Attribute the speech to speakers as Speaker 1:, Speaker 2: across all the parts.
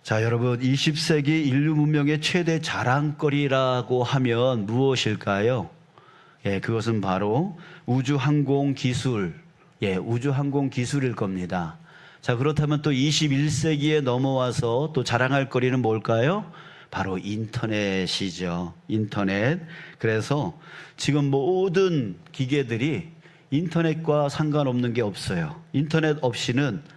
Speaker 1: 자, 여러분, 20세기 인류 문명의 최대 자랑거리라고 하면 무엇일까요? 그것은 바로 우주항공 기술, 우주항공 기술일 겁니다. 자, 그렇다면 또 21세기에 넘어와서 또 자랑할 거리는 뭘까요? 바로 인터넷이죠. 인터넷. 그래서 지금 모든 기계들이 인터넷과 상관없는 게 없어요. 인터넷 없이는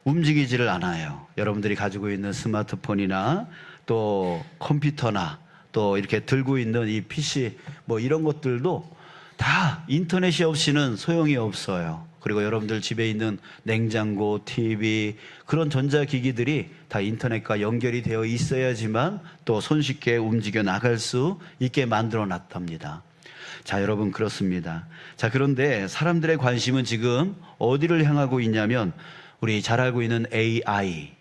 Speaker 1: 움직이지를 않아요. 여러분들이 가지고 있는 스마트폰이나 또 컴퓨터나 또 이렇게 들고 있는 이 PC 뭐 이런 것들도 다 인터넷이 없이는 소용이 없어요. 그리고 여러분들 집에 있는 냉장고, TV 그런 전자기기들이 다 인터넷과 연결이 되어 있어야지만 또 손쉽게 움직여 나갈 수 있게 만들어 놨답니다. 자, 여러분, 그렇습니다. 자, 그런데 사람들의 관심은 지금 어디를 향하고 있냐면 우리 잘 알고 있는 AI,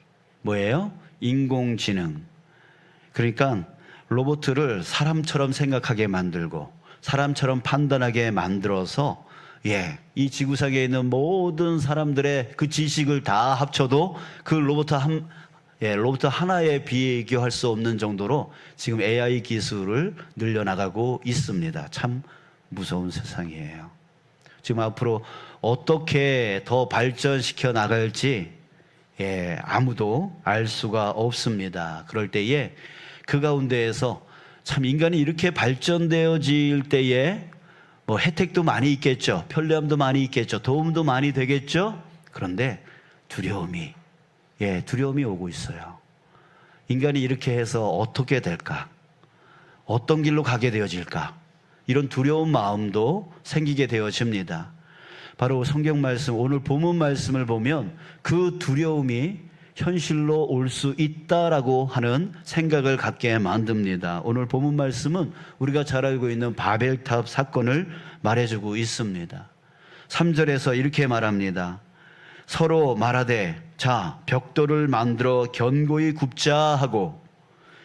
Speaker 1: 뭐예요? 인공지능. 그러니까 로봇을 사람처럼 생각하게 만들고 사람처럼 판단하게 만들어서 이 지구상에 있는 모든 사람들의 그 지식을 다 합쳐도 그 로봇 하나에 비교할 수 없는 정도로 지금 AI 기술을 늘려나가고 있습니다. 참 무서운 세상이에요. 지금 앞으로 어떻게 더 발전시켜 나갈지 아무도 알 수가 없습니다. 그럴 때에 그 가운데에서 참 인간이 이렇게 발전되어질 때에 뭐 혜택도 많이 있겠죠. 편리함도 많이 있겠죠. 도움도 많이 되겠죠. 그런데 두려움이 오고 있어요. 인간이 이렇게 해서 어떻게 될까? 어떤 길로 가게 되어질까? 이런 두려운 마음도 생기게 되어집니다. 바로 성경 말씀, 오늘 본문 말씀을 보면 그 두려움이 현실로 올 수 있다라고 하는 생각을 갖게 만듭니다. 오늘 본문 말씀은 우리가 잘 알고 있는 바벨탑 사건을 말해주고 있습니다. 3절에서 이렇게 말합니다. 서로 말하되 자, 벽돌을 만들어 견고히 굽자 하고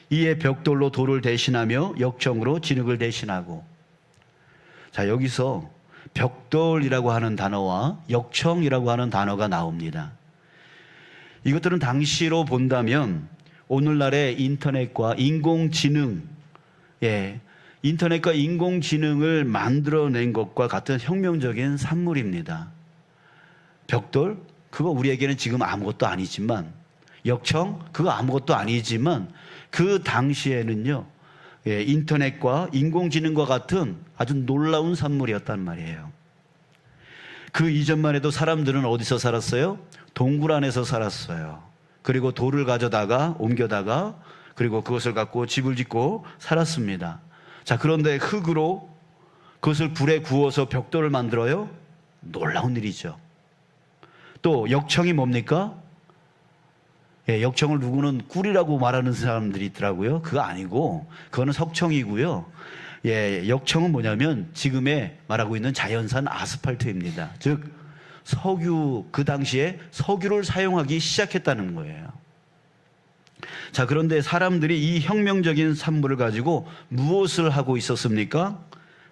Speaker 1: 이에 벽돌로 돌을 대신하며 역청으로 진흙을 대신하고. 자, 여기서 벽돌이라고 하는 단어와 역청이라고 하는 단어가 나옵니다. 이것들은 당시로 본다면 오늘날의 인터넷과 인공지능, 인터넷과 인공지능을 만들어낸 것과 같은 혁명적인 산물입니다. 벽돌, 그거 우리에게는 지금 아무것도 아니지만, 역청, 그거 아무것도 아니지만 그 당시에는요, 인터넷과 인공지능과 같은 아주 놀라운 산물이었단 말이에요. 그 이전만 해도 사람들은 어디서 살았어요? 동굴 안에서 살았어요. 그리고 돌을 가져다가 옮겨다가 그리고 그것을 갖고 집을 짓고 살았습니다. 자, 그런데 흙으로 그것을 불에 구워서 벽돌을 만들어요? 놀라운 일이죠. 또 역청이 뭡니까? 역청을 누구는 꿀이라고 말하는 사람들이 있더라고요. 그거 아니고 그거는 석청이고요. 역청은 뭐냐면 지금에 말하고 있는 자연산 아스팔트입니다. 즉 석유, 그 당시에 석유를 사용하기 시작했다는 거예요. 자, 그런데 사람들이 이 혁명적인 산물을 가지고 무엇을 하고 있었습니까?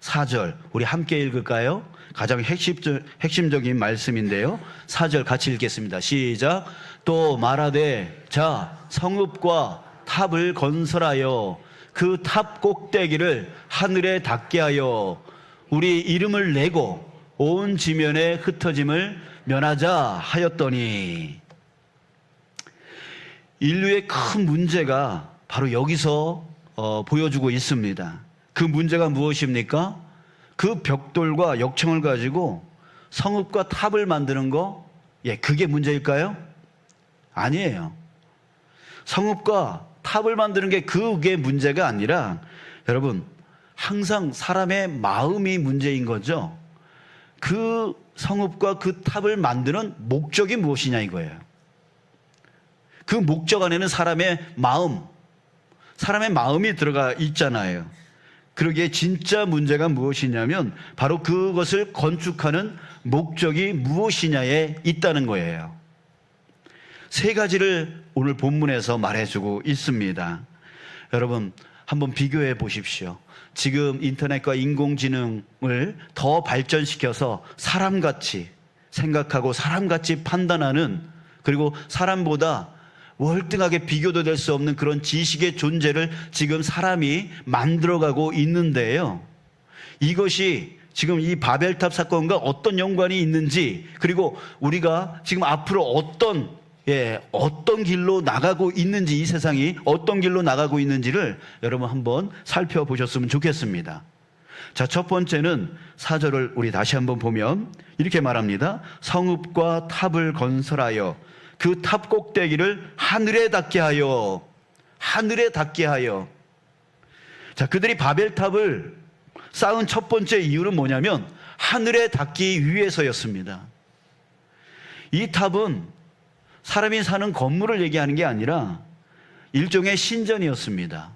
Speaker 1: 4절 우리 함께 읽을까요? 가장 핵심적인 말씀인데요. 4절 같이 읽겠습니다. 시작. 또 말하되 자, 성읍과 탑을 건설하여 그 탑 꼭대기를 하늘에 닿게 하여 우리 이름을 내고 온 지면에 흩어짐을 면하자 하였더니. 인류의 큰 문제가 바로 여기서 보여주고 있습니다. 그 문제가 무엇입니까? 그 벽돌과 역청을 가지고 성읍과 탑을 만드는 거, 그게 문제일까요? 아니에요. 성읍과 탑을 만드는 게 그게 문제가 아니라, 여러분, 항상 사람의 마음이 문제인 거죠. 그 성읍과 그 탑을 만드는 목적이 무엇이냐 이거예요. 그 목적 안에는 사람의 마음이 들어가 있잖아요. 그러기에 진짜 문제가 무엇이냐면 바로 그것을 건축하는 목적이 무엇이냐에 있다는 거예요. 세 가지를 오늘 본문에서 말해주고 있습니다. 여러분, 한번 비교해 보십시오. 지금 인터넷과 인공지능을 더 발전시켜서 사람같이 생각하고 사람같이 판단하는, 그리고 사람보다 월등하게 비교도 될 수 없는 그런 지식의 존재를 지금 사람이 만들어가고 있는데요. 이것이 지금 이 바벨탑 사건과 어떤 연관이 있는지, 그리고 우리가 지금 앞으로 어떤 길로 나가고 있는지, 이 세상이 어떤 길로 나가고 있는지를 여러분 한번 살펴보셨으면 좋겠습니다. 자, 첫 번째는 4절을 우리 다시 한번 보면 이렇게 말합니다. 성읍과 탑을 건설하여 그 탑 꼭대기를 하늘에 닿게 하여. 하늘에 닿게 하여. 자, 그들이 바벨탑을 쌓은 첫 번째 이유는 뭐냐면 하늘에 닿기 위해서였습니다. 이 탑은 사람이 사는 건물을 얘기하는 게 아니라 일종의 신전이었습니다.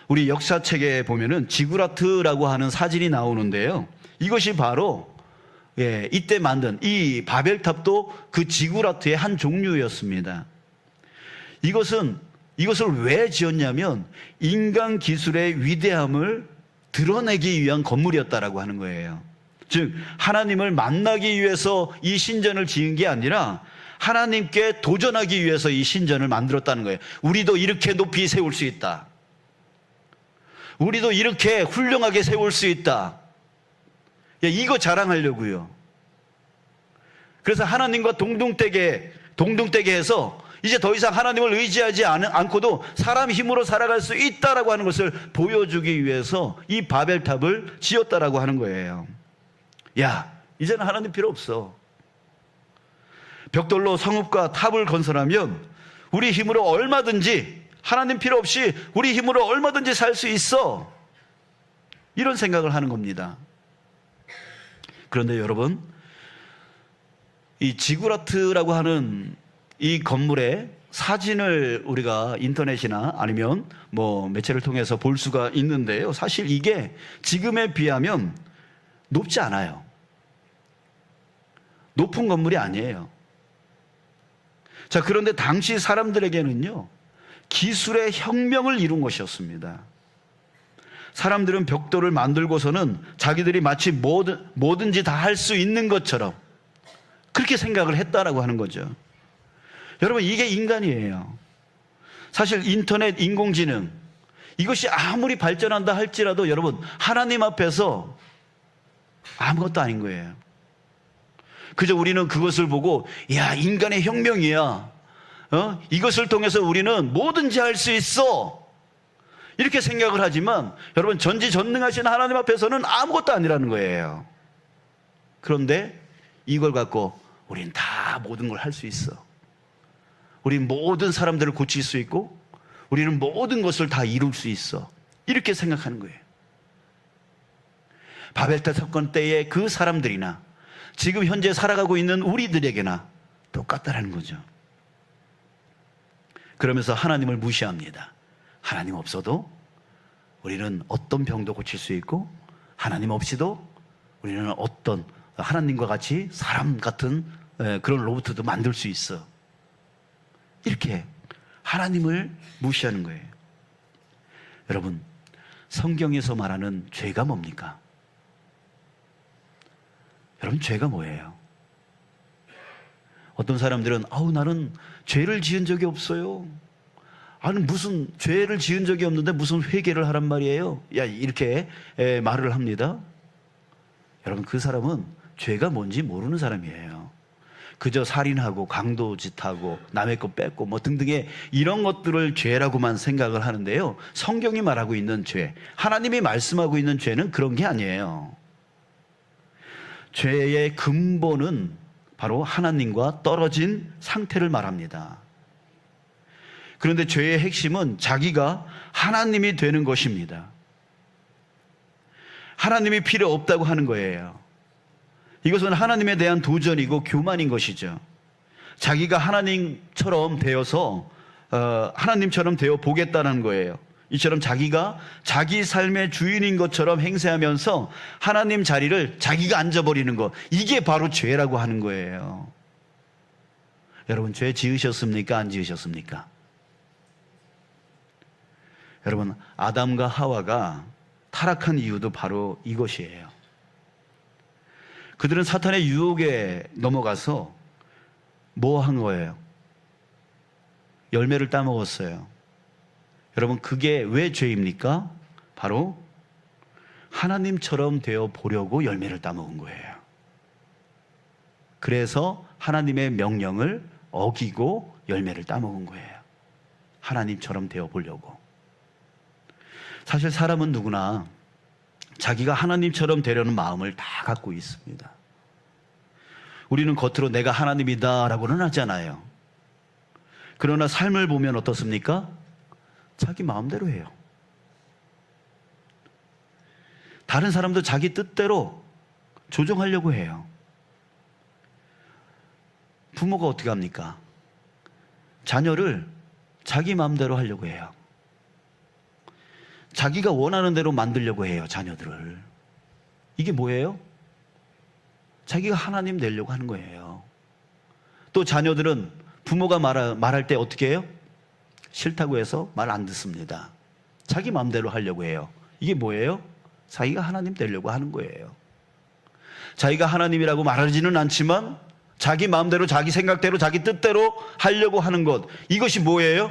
Speaker 1: 우리 역사책에 보면은 지구라트라고 하는 사진이 나오는데요. 이것이 바로 이때 만든 이 바벨탑도 그 지구라트의 한 종류였습니다. 이것을 왜 지었냐면 인간 기술의 위대함을 드러내기 위한 건물이었다라고 하는 거예요. 즉 하나님을 만나기 위해서 이 신전을 지은 게 아니라 하나님께 도전하기 위해서 이 신전을 만들었다는 거예요. 우리도 이렇게 높이 세울 수 있다. 우리도 이렇게 훌륭하게 세울 수 있다. 이거 자랑하려고요. 그래서 하나님과 동등되게 해서 이제 더 이상 하나님을 의지하지 않고도 사람 힘으로 살아갈 수 있다라고 하는 것을 보여주기 위해서 이 바벨탑을 지었다라고 하는 거예요. 이제는 하나님 필요 없어. 벽돌로 성읍과 탑을 건설하면 우리 힘으로 얼마든지, 하나님 필요 없이 우리 힘으로 얼마든지 살 수 있어. 이런 생각을 하는 겁니다. 그런데 여러분, 이 지구라트라고 하는 이 건물의 사진을 우리가 인터넷이나 아니면 매체를 통해서 볼 수가 있는데요. 사실 이게 지금에 비하면 높지 않아요. 높은 건물이 아니에요. 자, 그런데 당시 사람들에게는요, 기술의 혁명을 이룬 것이었습니다. 사람들은 벽돌을 만들고서는 자기들이 마치 뭐든지 다 할 수 있는 것처럼 그렇게 생각을 했다라고 하는 거죠. 여러분, 이게 인간이에요. 사실 인터넷, 인공지능, 이것이 아무리 발전한다 할지라도 여러분, 하나님 앞에서 아무것도 아닌 거예요. 그저 우리는 그것을 보고 인간의 혁명이야. 이것을 통해서 우리는 뭐든지 할 수 있어. 이렇게 생각을 하지만 여러분, 전지전능하신 하나님 앞에서는 아무것도 아니라는 거예요. 그런데 이걸 갖고 우리는 다 모든 걸 할 수 있어. 우리는 모든 사람들을 고칠 수 있고 우리는 모든 것을 다 이룰 수 있어. 이렇게 생각하는 거예요. 바벨탑 사건 때의 그 사람들이나 지금 현재 살아가고 있는 우리들에게나 똑같다라는 거죠. 그러면서 하나님을 무시합니다. 하나님 없어도 우리는 어떤 병도 고칠 수 있고, 하나님 없이도 우리는 어떤 하나님과 같이 사람 같은 그런 로봇도 만들 수 있어. 이렇게 하나님을 무시하는 거예요. 여러분, 성경에서 말하는 죄가 뭡니까? 여러분, 죄가 뭐예요? 어떤 사람들은 나는 죄를 지은 적이 없어요. 아니, 무슨 죄를 지은 적이 없는데 무슨 회개를 하란 말이에요? 이렇게 말을 합니다. 여러분, 그 사람은 죄가 뭔지 모르는 사람이에요. 그저 살인하고 강도짓하고 남의 것 뺏고 등등의 이런 것들을 죄라고만 생각을 하는데요. 성경이 말하고 있는 죄, 하나님이 말씀하고 있는 죄는 그런 게 아니에요. 죄의 근본은 바로 하나님과 떨어진 상태를 말합니다. 그런데 죄의 핵심은 자기가 하나님이 되는 것입니다. 하나님이 필요 없다고 하는 거예요. 이것은 하나님에 대한 도전이고 교만인 것이죠. 자기가 하나님처럼 되어서 하나님처럼 되어 보겠다는 거예요. 이처럼 자기가 자기 삶의 주인인 것처럼 행세하면서 하나님 자리를 자기가 앉아버리는 것, 이게 바로 죄라고 하는 거예요. 여러분, 죄 지으셨습니까? 안 지으셨습니까? 여러분, 아담과 하와가 타락한 이유도 바로 이것이에요. 그들은 사탄의 유혹에 넘어가서 뭐 한 거예요? 열매를 따먹었어요. 여러분, 그게 왜 죄입니까? 바로 하나님처럼 되어 보려고 열매를 따먹은 거예요. 그래서 하나님의 명령을 어기고 열매를 따먹은 거예요. 하나님처럼 되어 보려고. 사실 사람은 누구나 자기가 하나님처럼 되려는 마음을 다 갖고 있습니다. 우리는 겉으로 내가 하나님이다 라고는 하잖아요. 그러나 삶을 보면 어떻습니까? 자기 마음대로 해요. 다른 사람도 자기 뜻대로 조정하려고 해요. 부모가 어떻게 합니까? 자녀를 자기 마음대로 하려고 해요. 자기가 원하는 대로 만들려고 해요, 자녀들을. 이게 뭐예요? 자기가 하나님 되려고 하는 거예요. 또 자녀들은 부모가 말할 때 어떻게 해요? 싫다고 해서 말 안 듣습니다. 자기 마음대로 하려고 해요. 이게 뭐예요? 자기가 하나님 되려고 하는 거예요. 자기가 하나님이라고 말하지는 않지만 자기 마음대로, 자기 생각대로, 자기 뜻대로 하려고 하는 것, 이것이 뭐예요?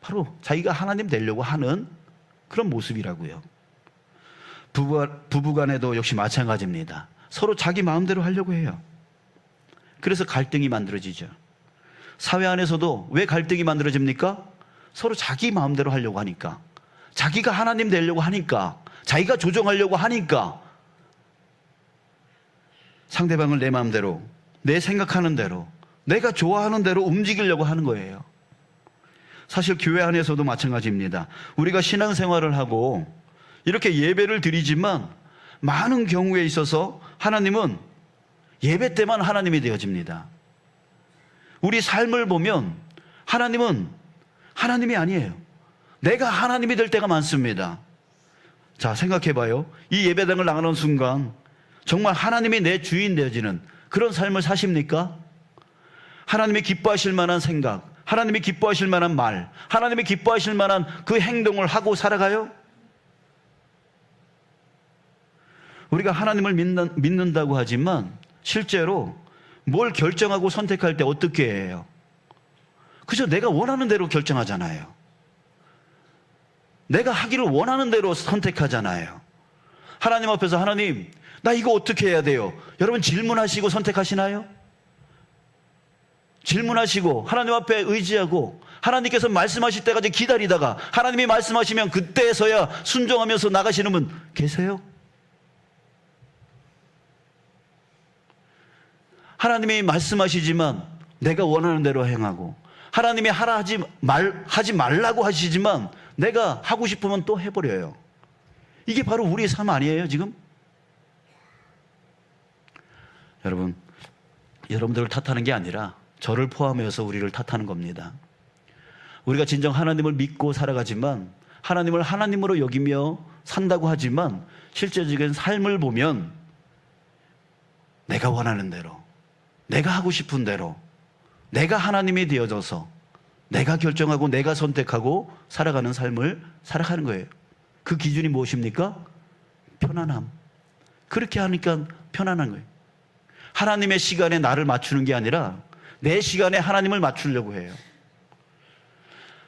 Speaker 1: 바로 자기가 하나님 되려고 하는 그런 모습이라고요. 부부간에도 역시 마찬가지입니다. 서로 자기 마음대로 하려고 해요. 그래서 갈등이 만들어지죠. 사회 안에서도 왜 갈등이 만들어집니까? 서로 자기 마음대로 하려고 하니까, 자기가 하나님 되려고 하니까, 자기가 조정하려고 하니까 상대방을 내 마음대로, 내 생각하는 대로, 내가 좋아하는 대로 움직이려고 하는 거예요. 사실 교회 안에서도 마찬가지입니다. 우리가 신앙생활을 하고 이렇게 예배를 드리지만 많은 경우에 있어서 하나님은 예배 때만 하나님이 되어집니다. 우리 삶을 보면 하나님은 하나님이 아니에요. 내가 하나님이 될 때가 많습니다. 자, 생각해봐요. 이 예배당을 나가는 순간 정말 하나님이 내 주인 되어지는 그런 삶을 사십니까? 하나님이 기뻐하실 만한 생각, 하나님이 기뻐하실 만한 말, 하나님이 기뻐하실 만한 그 행동을 하고 살아가요? 우리가 하나님을 믿는다고 하지만 실제로 뭘 결정하고 선택할 때 어떻게 해요? 그저 내가 원하는 대로 결정하잖아요. 내가 하기를 원하는 대로 선택하잖아요. 하나님 앞에서 하나님, 나 이거 어떻게 해야 돼요? 여러분 질문하시고 선택하시나요? 질문하시고 하나님 앞에 의지하고 하나님께서 말씀하실 때까지 기다리다가 하나님이 말씀하시면 그때서야 순종하면서 나가시는 분 계세요? 하나님이 말씀하시지만 내가 원하는 대로 행하고, 하나님이 하라 하지 말라고 하시지만 내가 하고 싶으면 또 해버려요. 이게 바로 우리의 삶 아니에요, 지금? 여러분, 여러분들을 탓하는 게 아니라 저를 포함해서 우리를 탓하는 겁니다. 우리가 진정 하나님을 믿고 살아가지만, 하나님을 하나님으로 여기며 산다고 하지만 실제적인 삶을 보면 내가 원하는 대로, 내가 하고 싶은 대로, 내가 하나님이 되어져서 내가 결정하고 내가 선택하고 살아가는 삶을 살아가는 거예요. 그 기준이 무엇입니까? 편안함. 그렇게 하니까 편안한 거예요. 하나님의 시간에 나를 맞추는 게 아니라 내 시간에 하나님을 맞추려고 해요.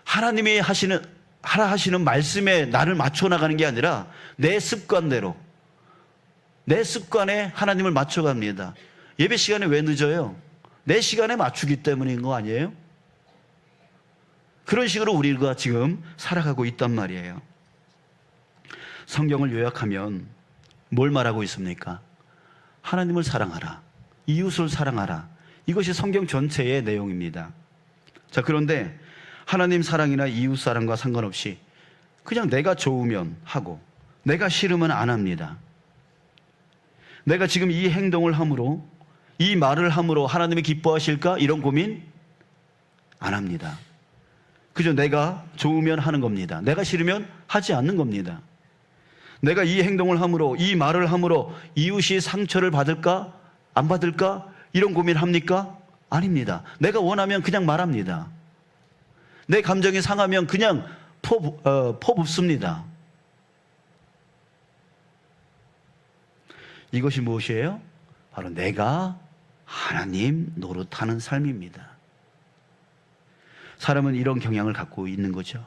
Speaker 1: 하나님이 하라 하시는 말씀에 나를 맞춰 나가는 게 아니라 내 습관대로, 내 습관에 하나님을 맞춰갑니다. 예배 시간에 왜 늦어요? 내 시간에 맞추기 때문인 거 아니에요? 그런 식으로 우리가 지금 살아가고 있단 말이에요. 성경을 요약하면 뭘 말하고 있습니까? 하나님을 사랑하라, 이웃을 사랑하라. 이것이 성경 전체의 내용입니다. 자, 그런데 하나님 사랑이나 이웃 사랑과 상관없이 그냥 내가 좋으면 하고 내가 싫으면 안 합니다. 내가 지금 이 행동을 함으로, 이 말을 함으로 하나님이 기뻐하실까? 이런 고민 안 합니다. 그저 내가 좋으면 하는 겁니다. 내가 싫으면 하지 않는 겁니다. 내가 이 행동을 함으로, 이 말을 함으로 이웃이 상처를 받을까? 안 받을까? 이런 고민을 합니까? 아닙니다. 내가 원하면 그냥 말합니다. 내 감정이 상하면 그냥 퍼붓습니다. 이것이 무엇이에요? 바로 내가 하나님 노릇하는 삶입니다. 사람은 이런 경향을 갖고 있는 거죠.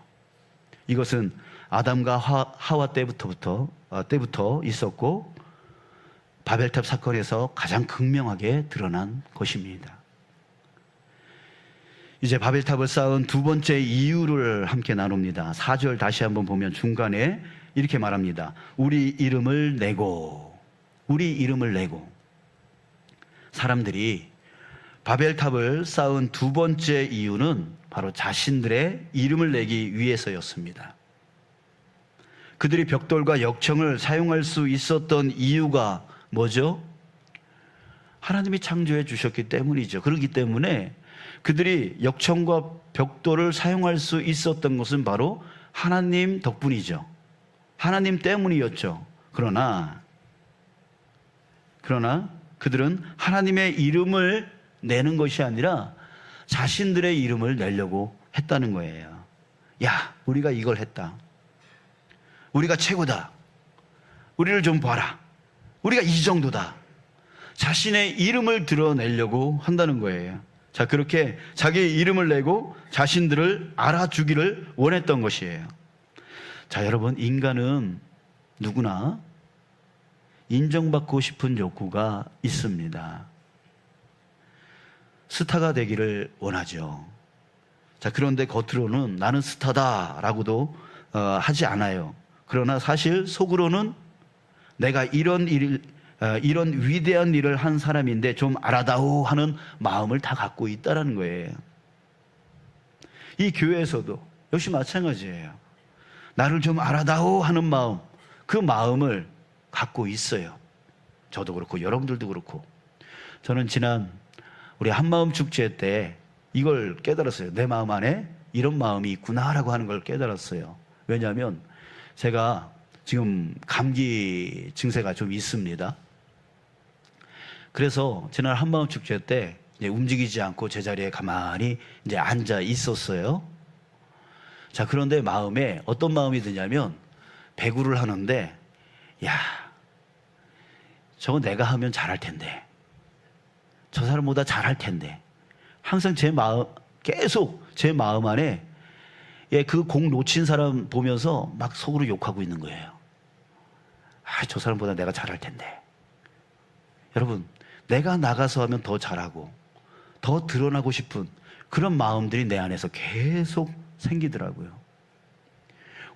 Speaker 1: 이것은 아담과 하와 때부터 있었고 바벨탑 사건에서 가장 극명하게 드러난 것입니다. 이제 바벨탑을 쌓은 두 번째 이유를 함께 나눕니다. 4절 다시 한번 보면 중간에 이렇게 말합니다. 우리 이름을 내고. 사람들이 바벨탑을 쌓은 두 번째 이유는 바로 자신들의 이름을 내기 위해서였습니다. 그들이 벽돌과 역청을 사용할 수 있었던 이유가 뭐죠? 하나님이 창조해 주셨기 때문이죠. 그렇기 때문에 그들이 역청과 벽돌을 사용할 수 있었던 것은 바로 하나님 덕분이죠. 하나님 때문이었죠. 그러나 그들은 하나님의 이름을 내는 것이 아니라 자신들의 이름을 내려고 했다는 거예요. 야, 우리가 이걸 했다. 우리가 최고다. 우리를 좀 봐라. 우리가 이 정도다. 자신의 이름을 드러내려고 한다는 거예요. 자, 그렇게 자기의 이름을 내고 자신들을 알아주기를 원했던 것이에요. 자, 여러분, 인간은 누구나 인정받고 싶은 욕구가 있습니다. 스타가 되기를 원하죠. 자, 그런데 겉으로는 나는 스타다라고도 하지 않아요. 그러나 사실 속으로는 내가 이런 위대한 일을 한 사람인데 좀 알아다오 하는 마음을 다 갖고 있다는 거예요. 이 교회에서도 역시 마찬가지예요. 나를 좀 알아다오 하는 마음, 그 마음을 갖고 있어요. 저도 그렇고 여러분들도 그렇고. 저는 지난 우리 한마음 축제 때 이걸 깨달았어요. 내 마음 안에 이런 마음이 있구나라고 하는 걸 깨달았어요. 왜냐하면 제가 지금 감기 증세가 좀 있습니다. 그래서 지난 한마음 축제 때 이제 움직이지 않고 제자리에 가만히 이제 앉아 있었어요. 자, 그런데 마음에 어떤 마음이 드냐면 배구를 하는데, 야, 저거 내가 하면 잘할 텐데, 저 사람보다 잘할 텐데, 항상 제 마음, 계속 제 마음 안에 그 공 놓친 사람 보면서 막 속으로 욕하고 있는 거예요. 아, 저 사람보다 내가 잘할 텐데. 여러분, 내가 나가서 하면 더 잘하고 더 드러나고 싶은 그런 마음들이 내 안에서 계속 생기더라고요.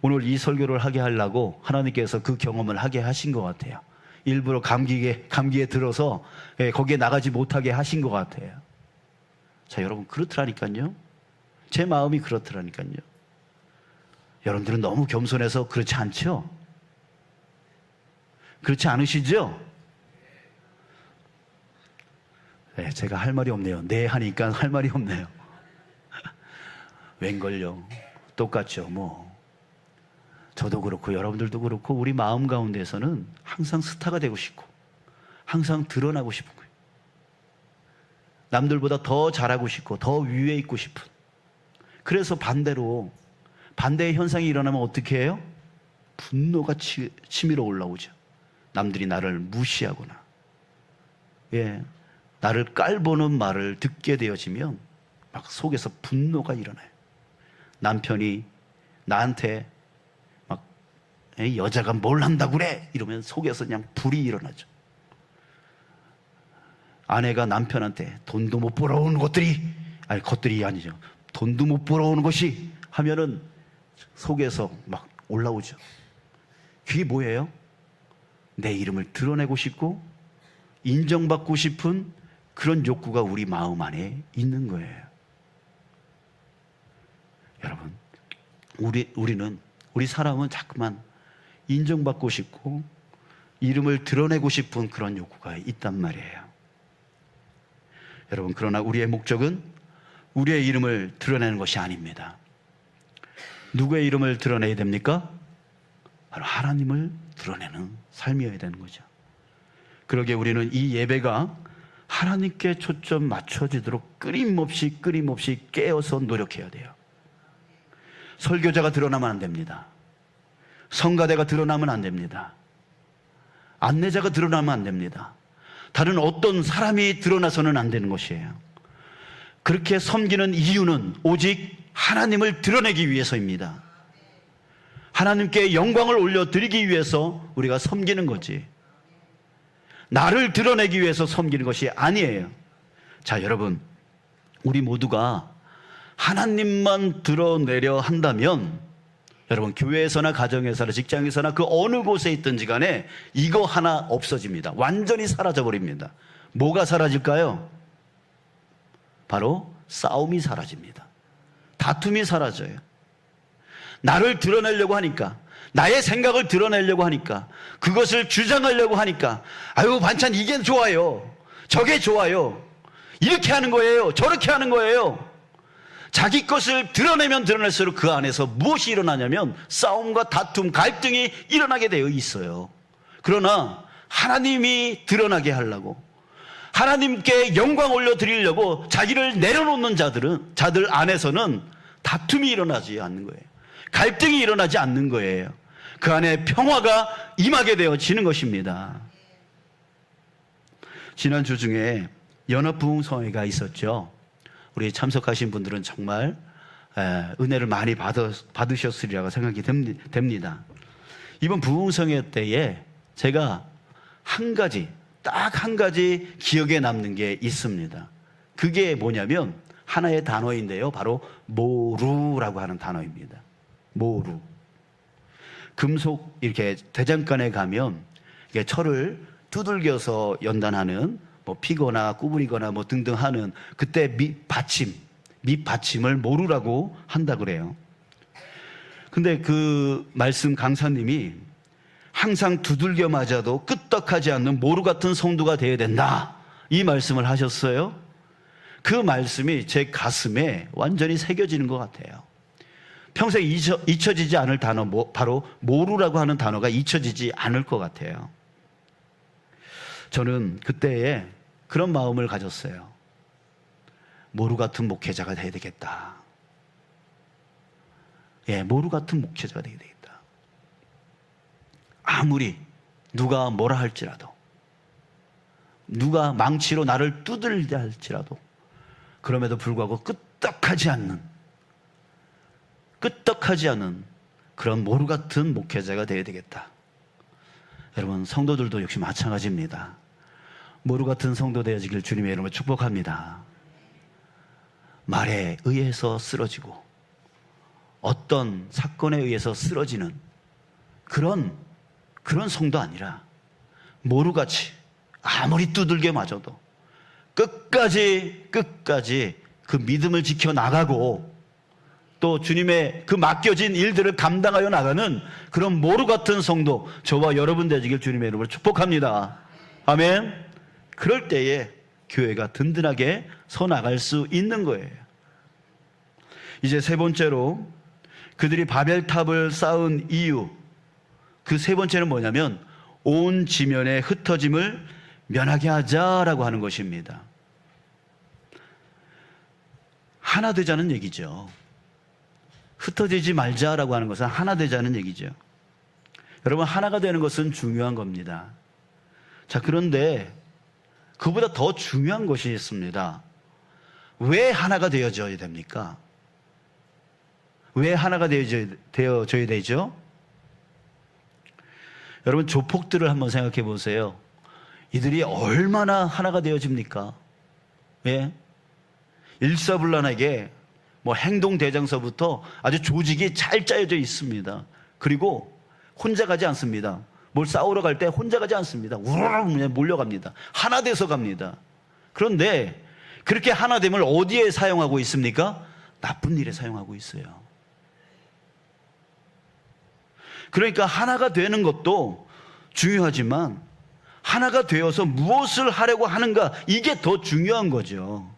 Speaker 1: 오늘 이 설교를 하게 하려고 하나님께서 그 경험을 하게 하신 것 같아요. 일부러 감기에 들어서 거기에 나가지 못하게 하신 것 같아요. 자, 여러분, 그렇더라니까요. 제 마음이 그렇더라니까요. 여러분들은 너무 겸손해서 그렇지 않죠? 그렇지 않으시죠? 네, 제가 할 말이 없네요. 네 하니까 할 말이 없네요. 웬걸요? 똑같죠, 뭐. 저도 그렇고 여러분들도 그렇고 우리 마음 가운데서는 항상 스타가 되고 싶고 항상 드러나고 싶은 거예요. 남들보다 더 잘하고 싶고 더 위에 있고 싶은. 그래서 반대의 현상이 일어나면 어떻게 해요? 분노가 치밀어 올라오죠. 남들이 나를 무시하거나 나를 깔보는 말을 듣게 되어지면 막 속에서 분노가 일어나요. 남편이 나한테 막 여자가 뭘 한다고 그래? 이러면 속에서 그냥 불이 일어나죠. 아내가 남편한테 돈도 못 벌어오는 것들이 아니죠. 돈도 못 벌어오는 것이 하면은 속에서 막 올라오죠. 그게 뭐예요? 내 이름을 드러내고 싶고 인정받고 싶은 그런 욕구가 우리 마음 안에 있는 거예요. 여러분, 우리 사람은 자꾸만 인정받고 싶고 이름을 드러내고 싶은 그런 욕구가 있단 말이에요. 여러분, 그러나 우리의 목적은 우리의 이름을 드러내는 것이 아닙니다. 누구의 이름을 드러내야 됩니까? 바로 하나님을 드러내는 삶이어야 되는 거죠. 그러기에 우리는 이 예배가 하나님께 초점 맞춰지도록 끊임없이 깨어서 노력해야 돼요. 설교자가 드러나면 안 됩니다. 성가대가 드러나면 안 됩니다. 안내자가 드러나면 안 됩니다. 다른 어떤 사람이 드러나서는 안 되는 것이에요. 그렇게 섬기는 이유는 오직 하나님을 드러내기 위해서입니다. 하나님께 영광을 올려드리기 위해서 우리가 섬기는 거지, 나를 드러내기 위해서 섬기는 것이 아니에요. 자, 여러분, 우리 모두가 하나님만 드러내려 한다면 여러분, 교회에서나 가정에서나 직장에서나 그 어느 곳에 있든지 간에 이거 하나 없어집니다. 완전히 사라져버립니다. 뭐가 사라질까요? 바로 싸움이 사라집니다. 다툼이 사라져요. 나를 드러내려고 하니까, 나의 생각을 드러내려고 하니까, 그것을 주장하려고 하니까, 아유, 반찬 이게 좋아요, 저게 좋아요, 이렇게 하는 거예요, 저렇게 하는 거예요. 자기 것을 드러내면 드러낼수록 그 안에서 무엇이 일어나냐면 싸움과 다툼, 갈등이 일어나게 되어 있어요. 그러나 하나님이 드러나게 하려고, 하나님께 영광 올려드리려고 자기를 내려놓는 자들 안에서는 다툼이 일어나지 않는 거예요. 갈등이 일어나지 않는 거예요. 그 안에 평화가 임하게 되어지는 것입니다. 지난주 중에 연합부흥성회가 있었죠. 우리 참석하신 분들은 정말 은혜를 많이 받으셨으리라고 생각이 됩니다. 이번 부흥성회 때에 제가 딱 한 가지 기억에 남는 게 있습니다. 그게 뭐냐면 하나의 단어인데요, 바로 모루라고 하는 단어입니다. 모루. 금속 이렇게 대장간에 가면 이게 철을 두들겨서 연단하는, 뭐 피거나 구부리거나 뭐 등등 하는 그때 밑받침을 모루라고 한다 그래요. 근데 그 말씀 강사님이 항상 두들겨 맞아도 끄떡하지 않는 모루 같은 성도가 되어야 된다, 이 말씀을 하셨어요. 그 말씀이 제 가슴에 완전히 새겨지는 것 같아요. 평생 잊혀지지 않을 단어, 바로 모루라고 하는 단어가 잊혀지지 않을 것 같아요. 저는 그때에 그런 마음을 가졌어요. 모루 같은 목회자가 되어야 되겠다. 모루 같은 목회자가 되어야 되겠다. 아무리 누가 뭐라 할지라도, 누가 망치로 나를 두들려 할지라도, 그럼에도 불구하고 끄떡하지 않는 그런 모루 같은 목회자가 되어야 되겠다. 여러분, 성도들도 역시 마찬가지입니다. 모루 같은 성도 되어지길 주님의 이름으로 축복합니다. 말에 의해서 쓰러지고 어떤 사건에 의해서 쓰러지는 그런 성도 아니라, 모루같이 아무리 두들겨 맞아도 끝까지 그 믿음을 지켜나가고 또 주님의 그 맡겨진 일들을 감당하여 나가는 그런 모루 같은 성도, 저와 여러분 되시길 주님의 이름으로 축복합니다. 아멘. 그럴 때에 교회가 든든하게 서 나갈 수 있는 거예요. 이제 세 번째로, 그들이 바벨탑을 쌓은 이유, 그 세 번째는 뭐냐면 온 지면의 흩어짐을 면하게 하자라고 하는 것입니다. 하나 되자는 얘기죠. 흩어지지 말자라고 하는 것은 하나 되자는 얘기죠. 여러분, 하나가 되는 것은 중요한 겁니다. 자, 그런데 그보다 더 중요한 것이 있습니다. 왜 하나가 되어져야 됩니까? 왜 하나가 되어져야 되죠? 여러분, 조폭들을 한번 생각해 보세요. 이들이 얼마나 하나가 되어집니까? 왜? 일사불란하게 행동대장서부터 아주 조직이 잘 짜여져 있습니다. 그리고 혼자 가지 않습니다. 뭘 싸우러 갈 때 혼자 가지 않습니다. 우르르 몰려갑니다. 하나 돼서 갑니다. 그런데 그렇게 하나 됨을 어디에 사용하고 있습니까? 나쁜 일에 사용하고 있어요. 그러니까 하나가 되는 것도 중요하지만 하나가 되어서 무엇을 하려고 하는가, 이게 더 중요한 거죠.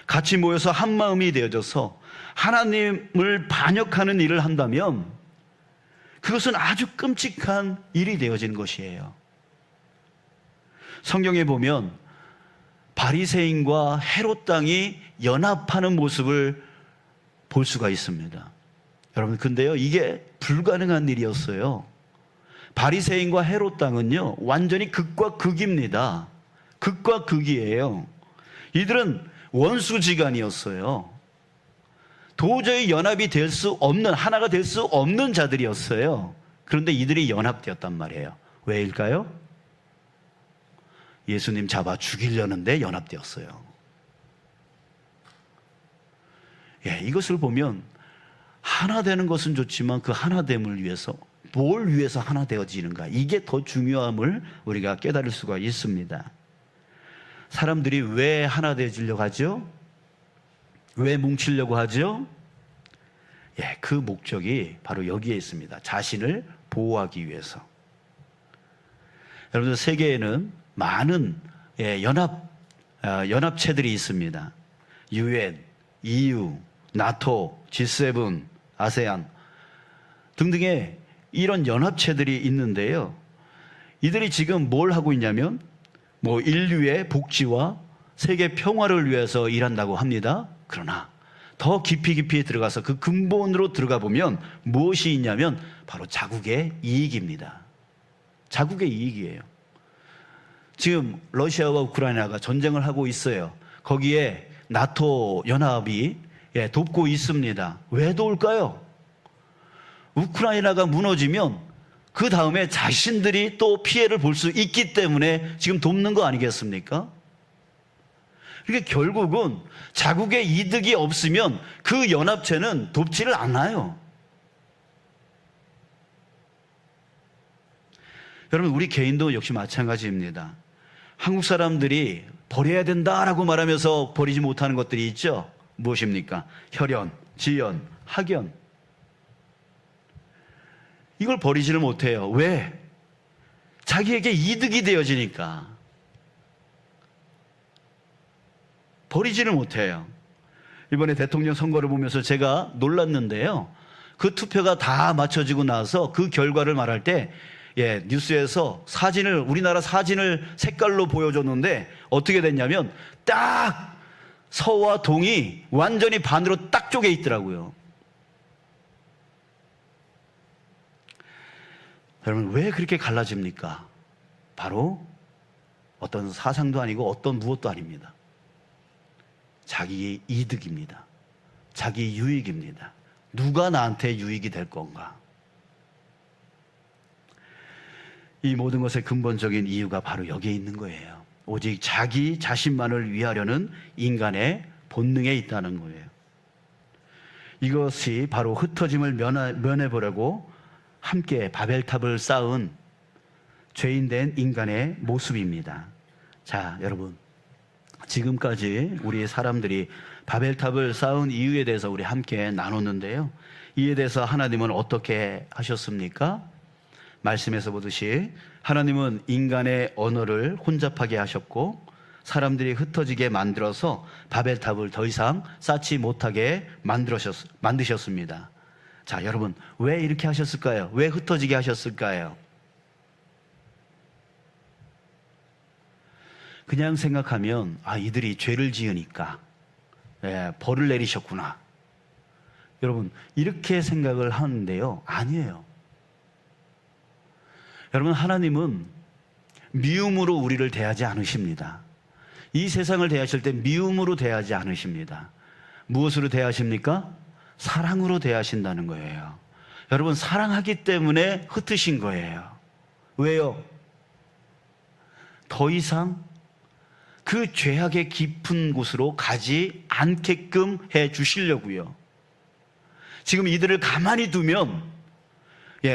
Speaker 1: 같이 모여서 한 마음이 되어져서 하나님을 반역하는 일을 한다면 그것은 아주 끔찍한 일이 되어지는 것이에요. 성경에 보면 바리새인과 헤롯 당이 연합하는 모습을 볼 수가 있습니다. 여러분, 근데요, 이게 불가능한 일이었어요. 바리새인과 헤롯 당은요, 완전히 극과 극입니다. 극과 극이에요. 이들은 원수지간이었어요. 도저히 연합이 될 수 없는, 하나가 될 수 없는 자들이었어요. 그런데 이들이 연합되었단 말이에요. 왜일까요? 예수님 잡아 죽이려는데 연합되었어요. 예, 이것을 보면 하나 되는 것은 좋지만 그 하나됨을 위해서 뭘 위해서 하나 되어지는가, 이게 더 중요함을 우리가 깨달을 수가 있습니다. 사람들이 왜 하나 되어지려고 하죠? 왜 뭉치려고 하죠? 예, 그 목적이 바로 여기에 있습니다. 자신을 보호하기 위해서. 여러분들, 세계에는 많은 연합체들이 있습니다. UN, EU, 나토, G7, 아세안 등등의 이런 연합체들이 있는데요. 이들이 지금 뭘 하고 있냐면 인류의 복지와 세계 평화를 위해서 일한다고 합니다. 그러나 더 깊이 들어가서 그 근본으로 들어가 보면 무엇이 있냐면 바로 자국의 이익입니다. 자국의 이익이에요. 지금 러시아와 우크라이나가 전쟁을 하고 있어요. 거기에 나토 연합이 돕고 있습니다. 왜 도울까요? 우크라이나가 무너지면 그 다음에 자신들이 또 피해를 볼 수 있기 때문에 지금 돕는 거 아니겠습니까? 그러니까 결국은 자국의 이득이 없으면 그 연합체는 돕지를 않아요. 여러분, 우리 개인도 역시 마찬가지입니다. 한국 사람들이 버려야 된다라고 말하면서 버리지 못하는 것들이 있죠. 무엇입니까? 혈연, 지연, 학연. 이걸 버리지를 못해요. 왜? 자기에게 이득이 되어지니까. 버리지를 못해요. 이번에 대통령 선거를 보면서 제가 놀랐는데요. 그 투표가 다 맞춰지고 나서 그 결과를 말할 때 뉴스에서 우리나라 사진을 색깔로 보여줬는데 어떻게 됐냐면 딱 서와 동이 완전히 반으로 딱 쪼개 있더라고요. 여러분, 왜 그렇게 갈라집니까? 바로 어떤 사상도 아니고 어떤 무엇도 아닙니다. 자기의 이득입니다. 자기 유익입니다. 누가 나한테 유익이 될 건가? 이 모든 것의 근본적인 이유가 바로 여기에 있는 거예요. 오직 자기 자신만을 위하려는 인간의 본능에 있다는 거예요. 이것이 바로 흩어짐을 면해보려고 함께 바벨탑을 쌓은 죄인된 인간의 모습입니다. 자, 여러분, 지금까지 우리 사람들이 바벨탑을 쌓은 이유에 대해서 우리 함께 나눴는데요. 이에 대해서 하나님은 어떻게 하셨습니까? 말씀에서 보듯이 하나님은 인간의 언어를 혼잡하게 하셨고 사람들이 흩어지게 만들어서 바벨탑을 더 이상 쌓지 못하게 만드셨습니다. 자, 여러분, 왜 이렇게 하셨을까요? 왜 흩어지게 하셨을까요? 그냥 생각하면 이들이 죄를 지으니까 벌을 내리셨구나. 여러분, 이렇게 생각을 하는데요. 아니에요. 여러분, 하나님은 미움으로 우리를 대하지 않으십니다. 이 세상을 대하실 때 미움으로 대하지 않으십니다. 무엇으로 대하십니까? 사랑으로 대하신다는 거예요. 여러분, 사랑하기 때문에 흩으신 거예요. 왜요? 더 이상 그 죄악의 깊은 곳으로 가지 않게끔 해 주시려고요. 지금 이들을 가만히 두면,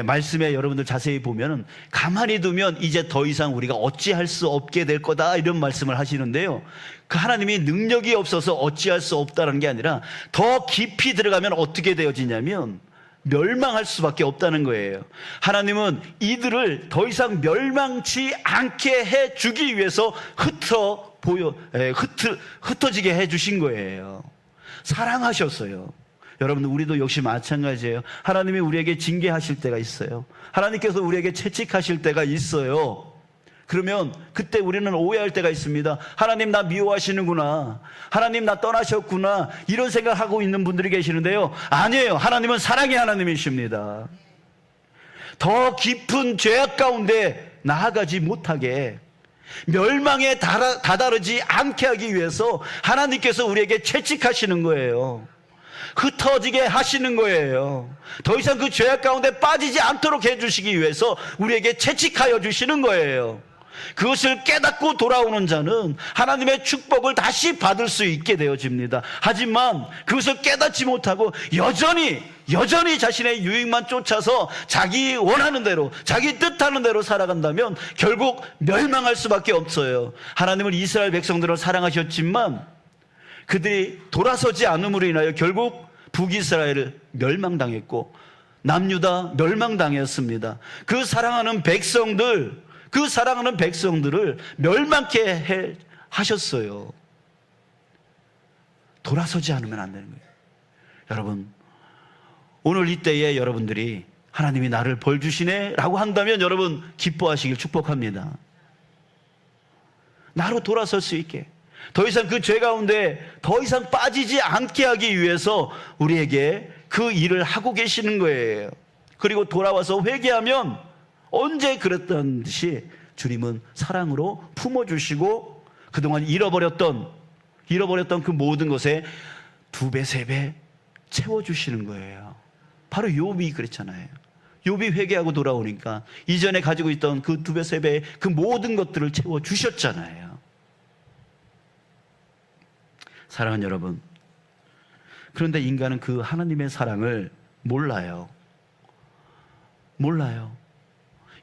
Speaker 1: 말씀에 여러분들 자세히 보면은 가만히 두면 이제 더 이상 우리가 어찌할 수 없게 될 거다, 이런 말씀을 하시는데요. 그 하나님이 능력이 없어서 어찌할 수 없다는 게 아니라 더 깊이 들어가면 어떻게 되어지냐면 멸망할 수밖에 없다는 거예요. 하나님은 이들을 더 이상 멸망치 않게 해 주기 위해서 흩어지게 해 주신 거예요. 사랑하셨어요. 여러분, 우리도 역시 마찬가지예요. 하나님이 우리에게 징계하실 때가 있어요. 하나님께서 우리에게 채찍하실 때가 있어요. 그러면 그때 우리는 오해할 때가 있습니다. 하나님, 나 미워하시는구나. 하나님, 나 떠나셨구나. 이런 생각하고 있는 분들이 계시는데요. 아니에요. 하나님은 사랑의 하나님이십니다. 더 깊은 죄악 가운데 나아가지 못하게, 멸망에 다다르지 않게 하기 위해서 하나님께서 우리에게 채찍하시는 거예요. 흩어지게 하시는 거예요. 더 이상 그 죄악 가운데 빠지지 않도록 해주시기 위해서 우리에게 채찍하여 주시는 거예요. 그것을 깨닫고 돌아오는 자는 하나님의 축복을 다시 받을 수 있게 되어집니다. 하지만 그것을 깨닫지 못하고 여전히 자신의 유익만 쫓아서 자기 원하는 대로, 자기 뜻하는 대로 살아간다면 결국 멸망할 수밖에 없어요. 하나님은 이스라엘 백성들을 사랑하셨지만 그들이 돌아서지 않음으로 인하여 결국 북이스라엘을 멸망당했고 남유다 멸망당했습니다. 그 사랑하는 백성들을 멸망케 하셨어요. 돌아서지 않으면 안 되는 거예요. 여러분, 오늘 이때에 여러분들이 하나님이 나를 벌 주시네 라고 한다면 여러분 기뻐하시길 축복합니다. 나로 돌아설 수 있게, 더 이상 그 죄 가운데 더 이상 빠지지 않게 하기 위해서 우리에게 그 일을 하고 계시는 거예요. 그리고 돌아와서 회개하면 언제 그랬던 듯이 주님은 사랑으로 품어주시고 그동안 잃어버렸던 그 모든 것에 2배, 3배 채워주시는 거예요. 바로 욥이 그랬잖아요. 욥이 회개하고 돌아오니까 이전에 가지고 있던 그 2배, 3배의 그 모든 것들을 채워주셨잖아요. 사랑하는 여러분, 그런데 인간은 그 하나님의 사랑을 몰라요.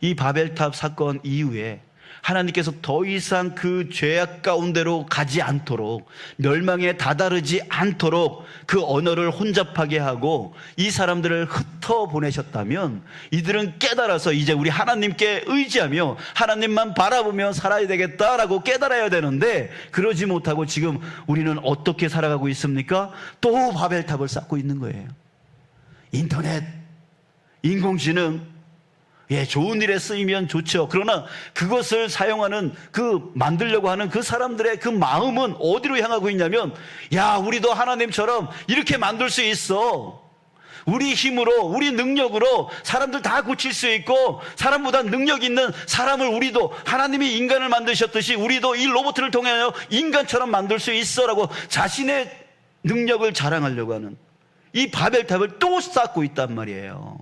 Speaker 1: 이 바벨탑 사건 이후에 하나님께서 더 이상 그 죄악 가운데로 가지 않도록, 멸망에 다다르지 않도록 그 언어를 혼잡하게 하고 이 사람들을 흩어보내셨다면 이들은 깨달아서 이제 우리 하나님께 의지하며 하나님만 바라보며 살아야 되겠다라고 깨달아야 되는데 그러지 못하고 지금 우리는 어떻게 살아가고 있습니까? 또 바벨탑을 쌓고 있는 거예요. 인터넷, 인공지능, 좋은 일에 쓰이면 좋죠. 그러나 그것을 사용하는 만들려고 하는 그 사람들의 그 마음은 어디로 향하고 있냐면, 우리도 하나님처럼 이렇게 만들 수 있어. 우리 힘으로, 우리 능력으로 사람들 다 고칠 수 있고, 사람보다 능력 있는 사람을 우리도, 하나님이 인간을 만드셨듯이 우리도 이 로봇을 통하여 인간처럼 만들 수 있어라고 자신의 능력을 자랑하려고 하는 이 바벨탑을 또 쌓고 있단 말이에요.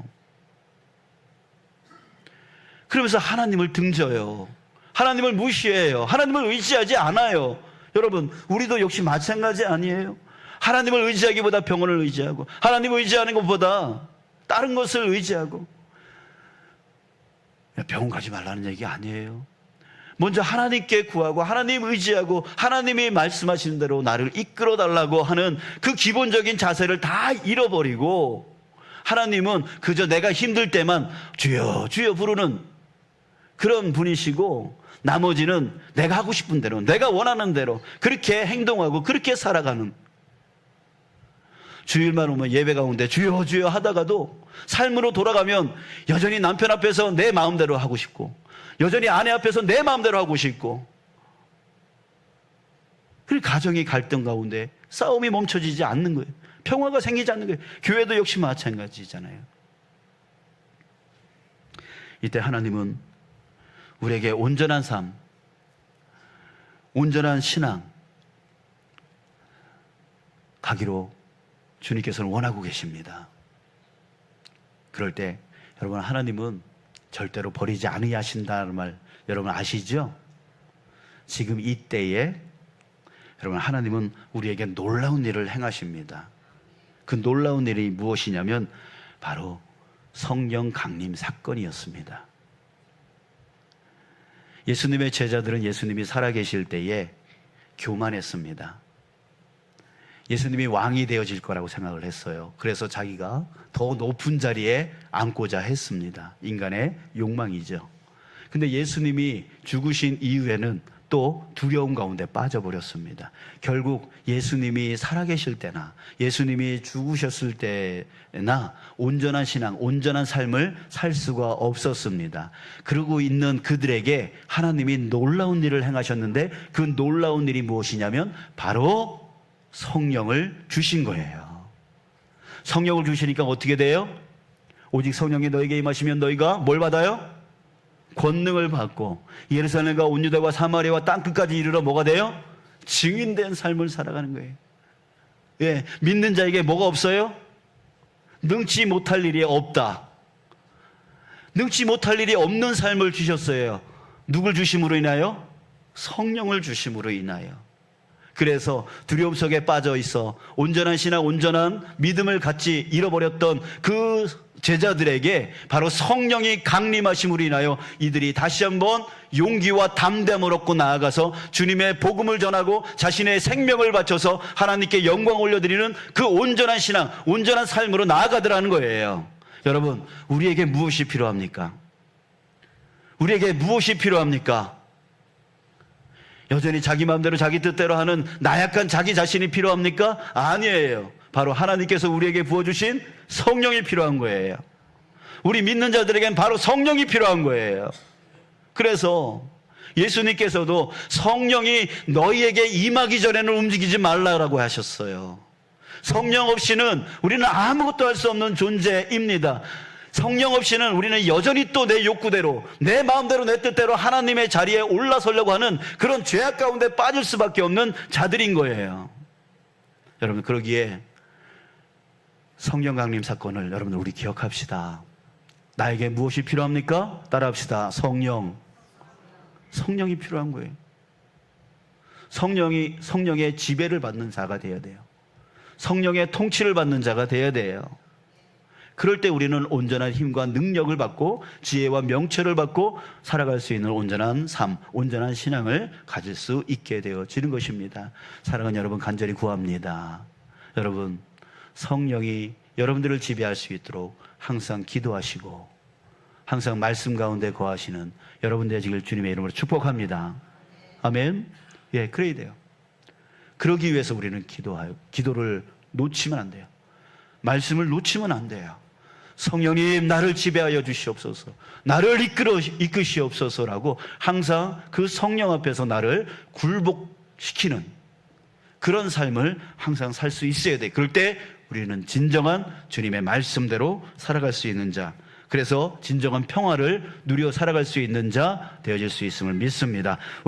Speaker 1: 그러면서 하나님을 등져요. 하나님을 무시해요. 하나님을 의지하지 않아요. 여러분, 우리도 역시 마찬가지 아니에요? 하나님을 의지하기보다 병원을 의지하고, 하나님을 의지하는 것보다 다른 것을 의지하고. 병원 가지 말라는 얘기 아니에요. 먼저 하나님께 구하고 하나님 의지하고 하나님이 말씀하시는 대로 나를 이끌어 달라고 하는 그 기본적인 자세를 다 잃어버리고, 하나님은 그저 내가 힘들 때만 주여 주여 부르는 그런 분이시고, 나머지는 내가 하고 싶은 대로, 내가 원하는 대로 그렇게 행동하고 그렇게 살아가는, 주일만 오면 예배 가운데 주여 주여 하다가도 삶으로 돌아가면 여전히 남편 앞에서 내 마음대로 하고 싶고, 여전히 아내 앞에서 내 마음대로 하고 싶고, 그 가정의 갈등 가운데 싸움이 멈춰지지 않는 거예요. 평화가 생기지 않는 거예요. 교회도 역시 마찬가지잖아요. 이때 하나님은 우리에게 온전한 삶, 온전한 신앙 가기로 주님께서는 원하고 계십니다. 그럴 때 여러분, 하나님은 절대로 버리지 아니하신다는 말 여러분 아시죠? 지금 이때에 여러분, 하나님은 우리에게 놀라운 일을 행하십니다. 그 놀라운 일이 무엇이냐면 바로 성령 강림 사건이었습니다. 예수님의 제자들은 예수님이 살아계실 때에 교만했습니다. 예수님이 왕이 되어질 거라고 생각을 했어요. 그래서 자기가 더 높은 자리에 앉고자 했습니다. 인간의 욕망이죠. 근데 예수님이 죽으신 이후에는 또 두려움 가운데 빠져버렸습니다. 결국 예수님이 살아계실 때나 예수님이 죽으셨을 때나 온전한 신앙, 온전한 삶을 살 수가 없었습니다. 그러고 있는 그들에게 하나님이 놀라운 일을 행하셨는데 그 놀라운 일이 무엇이냐면 바로 성령을 주신 거예요. 성령을 주시니까 어떻게 돼요? 오직 성령이 너에게 임하시면 너희가 뭘 받아요? 권능을 받고 예루살렘과 온 유다와 사마리아와 땅끝까지 이르러 뭐가 돼요? 증인된 삶을 살아가는 거예요. 예, 믿는 자에게 뭐가 없어요? 능치 못할 일이 없다. 능치 못할 일이 없는 삶을 주셨어요. 누굴 주심으로 인하여? 성령을 주심으로 인하여. 그래서 두려움 속에 빠져 있어 온전한 신앙, 온전한 믿음을 같이 잃어버렸던 그 제자들에게 바로 성령이 강림하심으로 인하여 이들이 다시 한번 용기와 담대함을 얻고 나아가서 주님의 복음을 전하고 자신의 생명을 바쳐서 하나님께 영광 올려드리는 그 온전한 신앙, 온전한 삶으로 나아가더라는 거예요. 여러분, 우리에게 무엇이 필요합니까? 우리에게 무엇이 필요합니까? 여전히 자기 마음대로 자기 뜻대로 하는 나약한 자기 자신이 필요합니까? 아니에요. 바로 하나님께서 우리에게 부어주신 성령이 필요한 거예요. 우리 믿는 자들에겐 바로 성령이 필요한 거예요. 그래서 예수님께서도 성령이 너희에게 임하기 전에는 움직이지 말라라고 하셨어요. 성령 없이는 우리는 아무것도 할 수 없는 존재입니다. 성령 없이는 우리는 여전히 또 내 욕구대로, 내 마음대로, 내 뜻대로 하나님의 자리에 올라서려고 하는 그런 죄악 가운데 빠질 수밖에 없는 자들인 거예요. 여러분, 그러기에 성령 강림 사건을 여러분들 우리 기억합시다. 나에게 무엇이 필요합니까? 따라합시다. 성령이 필요한 거예요. 성령의 지배를 받는 자가 되어야 돼요. 성령의 통치를 받는 자가 되어야 돼요. 그럴 때 우리는 온전한 힘과 능력을 받고 지혜와 명철을 받고 살아갈 수 있는 온전한 삶, 온전한 신앙을 가질 수 있게 되어지는 것입니다. 사랑하는 여러분, 간절히 구합니다. 여러분, 성령이 여러분들을 지배할 수 있도록 항상 기도하시고 항상 말씀 가운데 거하시는 여러분 되시길 주님의 이름으로 축복합니다. 아멘. 예, 그래야 돼요. 그러기 위해서 우리는 기도를 놓치면 안 돼요. 말씀을 놓치면 안 돼요. 성령님, 나를 지배하여 주시옵소서, 나를 이끄시옵소서라고 항상 그 성령 앞에서 나를 굴복시키는 그런 삶을 항상 살 수 있어야 돼. 그럴 때 우리는 진정한 주님의 말씀대로 살아갈 수 있는 자, 그래서 진정한 평화를 누려 살아갈 수 있는 자 되어질 수 있음을 믿습니다.